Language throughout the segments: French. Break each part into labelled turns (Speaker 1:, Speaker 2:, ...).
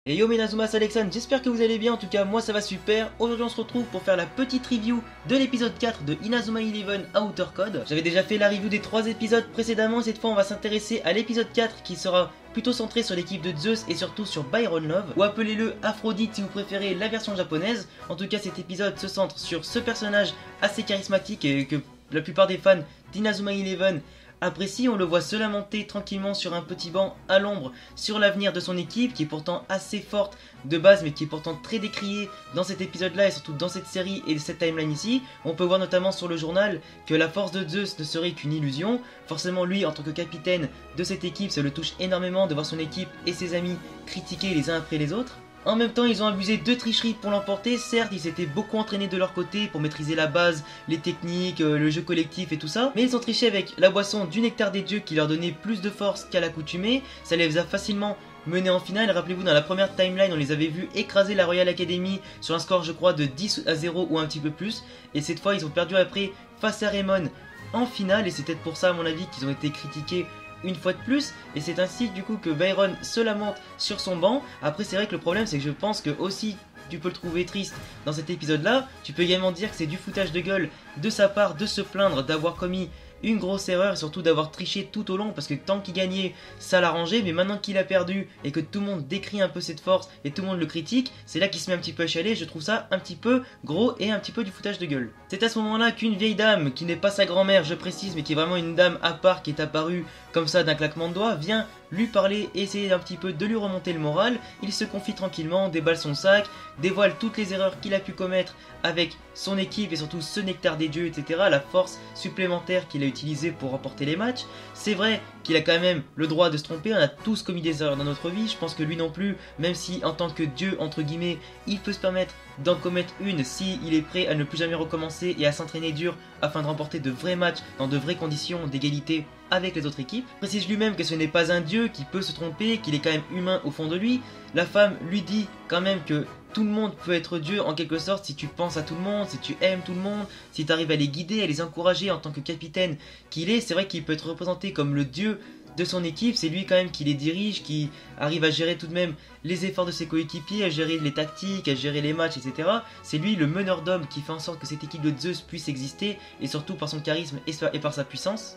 Speaker 1: Et yo Menazuma, c'est Alexandre, j'espère que vous allez bien, en tout cas moi ça va super. Aujourd'hui on se retrouve pour faire la petite review de l'épisode 4 de Inazuma Eleven Outer Code. J'avais déjà fait la review des 3 épisodes précédemment, cette fois on va s'intéresser à l'épisode 4 qui sera plutôt centré sur l'équipe de Zeus et surtout sur Byron Love, ou appelez-le Aphrodite si vous préférez la version japonaise. En tout cas cet épisode se centre sur ce personnage assez charismatique et que la plupart des fans d'Inazuma Eleven apprécie. On le voit se lamenter tranquillement sur un petit banc à l'ombre sur l'avenir de son équipe qui est pourtant assez forte de base mais qui est pourtant très décriée dans cet épisode là et surtout dans cette série et cette timeline ici. On peut voir notamment sur le journal que la force de Zeus ne serait qu'une illusion. Forcément lui en tant que capitaine de cette équipe ça le touche énormément de voir son équipe et ses amis critiqués les uns après les autres. En même temps, ils ont abusé de tricheries pour l'emporter. Certes, ils s'étaient beaucoup entraînés de leur côté pour maîtriser la base, les techniques, le jeu collectif et tout ça. Mais ils ont triché avec la boisson du nectar des dieux qui leur donnait plus de force qu'à l'accoutumée. Ça les a facilement menés en finale. Rappelez-vous, dans la première timeline, on les avait vus écraser la Royal Academy sur un score, je crois, de 10-0 ou un petit peu plus. Et cette fois, ils ont perdu après face à Raymond en finale. Et c'est peut-être pour ça, à mon avis, qu'ils ont été critiqués une fois de plus, et c'est ainsi du coup que Byron se lamente sur son banc. Après c'est vrai que le problème c'est que je pense que aussi tu peux le trouver triste dans cet épisode là, tu peux également dire que c'est du foutage de gueule de sa part de se plaindre d'avoir commis une grosse erreur et surtout d'avoir triché tout au long, parce que tant qu'il gagnait ça l'arrangeait, mais maintenant qu'il a perdu et que tout le monde décrit un peu cette force et tout le monde le critique, c'est là qu'il se met un petit peu à chialer. Je trouve ça un petit peu gros et un petit peu du foutage de gueule. C'est à ce moment là qu'une vieille dame, qui n'est pas sa grand-mère je précise, mais qui est vraiment une dame à part qui est apparue comme ça d'un claquement de doigts, vient lui parler et essayer un petit peu de lui remonter le moral. Il se confie tranquillement, déballe son sac, dévoile toutes les erreurs qu'il a pu commettre avec son équipe et surtout ce nectar des dieux, etc. La force supplémentaire qu'il a utilisée pour remporter les matchs. C'est vrai qu'il a quand même le droit de se tromper, on a tous commis des erreurs dans notre vie, je pense que lui non plus, même si en tant que dieu entre guillemets, il peut se permettre d'en commettre une si il est prêt à ne plus jamais recommencer et à s'entraîner dur afin de remporter de vrais matchs dans de vraies conditions d'égalité avec les autres équipes. Il précise lui-même que ce n'est pas un dieu, qui peut se tromper, qu'il est quand même humain au fond de lui. La femme lui dit quand même que tout le monde peut être dieu en quelque sorte si tu penses à tout le monde, si tu aimes tout le monde, si tu arrives à les guider, à les encourager en tant que capitaine qu'il est. C'est vrai qu'il peut être représenté comme le dieu de son équipe, c'est lui quand même qui les dirige, qui arrive à gérer tout de même les efforts de ses coéquipiers, à gérer les tactiques, à gérer les matchs, etc. C'est lui le meneur d'hommes qui fait en sorte que cette équipe de Zeus puisse exister, et surtout par son charisme et par sa puissance.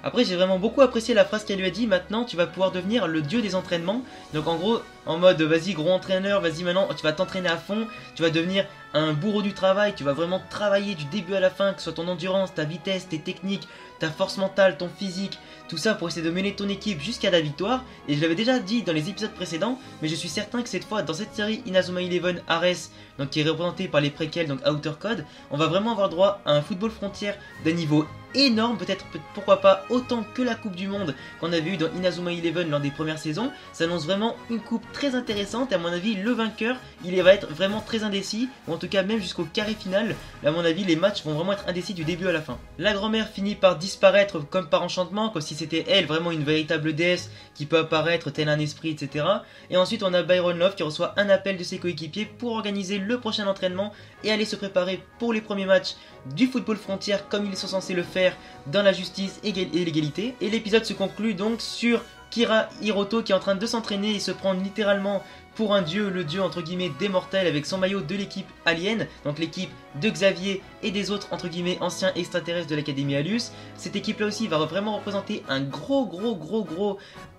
Speaker 1: Après j'ai vraiment beaucoup apprécié la phrase qu'elle lui a dit: maintenant tu vas pouvoir devenir le dieu des entraînements. Donc en gros en mode vas-y gros entraîneur, vas-y maintenant tu vas t'entraîner à fond, tu vas devenir un bourreau du travail, tu vas vraiment travailler du début à la fin, que ce soit ton endurance, ta vitesse, tes techniques, ta force mentale, ton physique, tout ça pour essayer de mener ton équipe jusqu'à la victoire. Et je l'avais déjà dit dans les épisodes précédents, mais je suis certain que cette fois dans cette série Inazuma Eleven Ares, donc qui est représentée par les préquels, donc Outer Code, on va vraiment avoir droit à un football frontière d'un niveau énorme, peut-être pourquoi pas autant que la coupe du monde qu'on avait eu dans Inazuma Eleven lors des premières saisons. Ça annonce vraiment une coupe très intéressante et à mon avis le vainqueur il va être vraiment très indécis, ou en tout cas même jusqu'au carré final. À mon avis les matchs vont vraiment être indécis du début à la fin. La grand-mère finit par disparaître comme par enchantement, comme si c'était elle vraiment une véritable déesse qui peut apparaître tel un esprit, etc. Et ensuite on a Byron Love qui reçoit un appel de ses coéquipiers pour organiser le prochain entraînement et aller se préparer pour les premiers matchs du football frontière comme ils sont censés le faire dans la justice et l'égalité. Et l'épisode se conclut donc sur Kira Hiroto qui est en train de s'entraîner et se prendre littéralement pour un dieu, le dieu entre guillemets des mortels, avec son maillot de l'équipe Alien, donc l'équipe de Xavier et des autres entre guillemets anciens extraterrestres de l'Académie Alus. Cette équipe là aussi va vraiment représenter un gros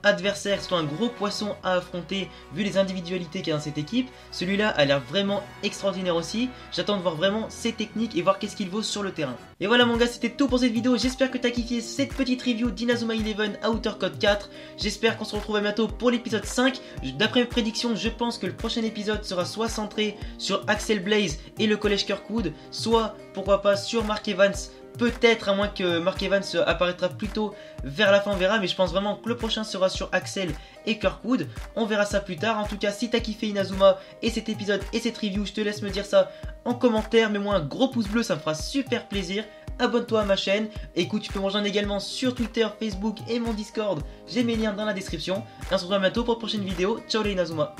Speaker 1: adversaire, surtout un gros poisson à affronter vu les individualités qu'il y a dans cette équipe. Celui-là a l'air vraiment extraordinaire aussi, j'attends de voir vraiment ses techniques et voir qu'est-ce qu'il vaut sur le terrain. Et voilà mon gars, c'était tout pour cette vidéo, j'espère que t'as kiffé cette petite review d'Inazuma Eleven Outer Code 4. J'espère qu'on se retrouve à bientôt pour l'épisode 5. D'après mes prédictions, je pense que le prochain épisode sera soit centré sur Axel Blaze et le collège Kirkwood, soit pourquoi pas sur Mark Evans. Peut-être, à moins que Mark Evans apparaîtra plus tôt vers la fin, on verra, mais je pense vraiment que le prochain sera sur Axel et Kirkwood. On verra ça plus tard. En tout cas, si t'as kiffé Inazuma et cet épisode et cette review, je te laisse me dire ça en commentaire. Mets-moi un gros pouce bleu, ça me fera super plaisir. Abonne-toi à ma chaîne. Écoute, tu peux me rejoindre également sur Twitter, Facebook et mon Discord. J'ai mes liens dans la description. Et on se retrouve à bientôt pour une prochaine vidéo. Ciao les Inazuma.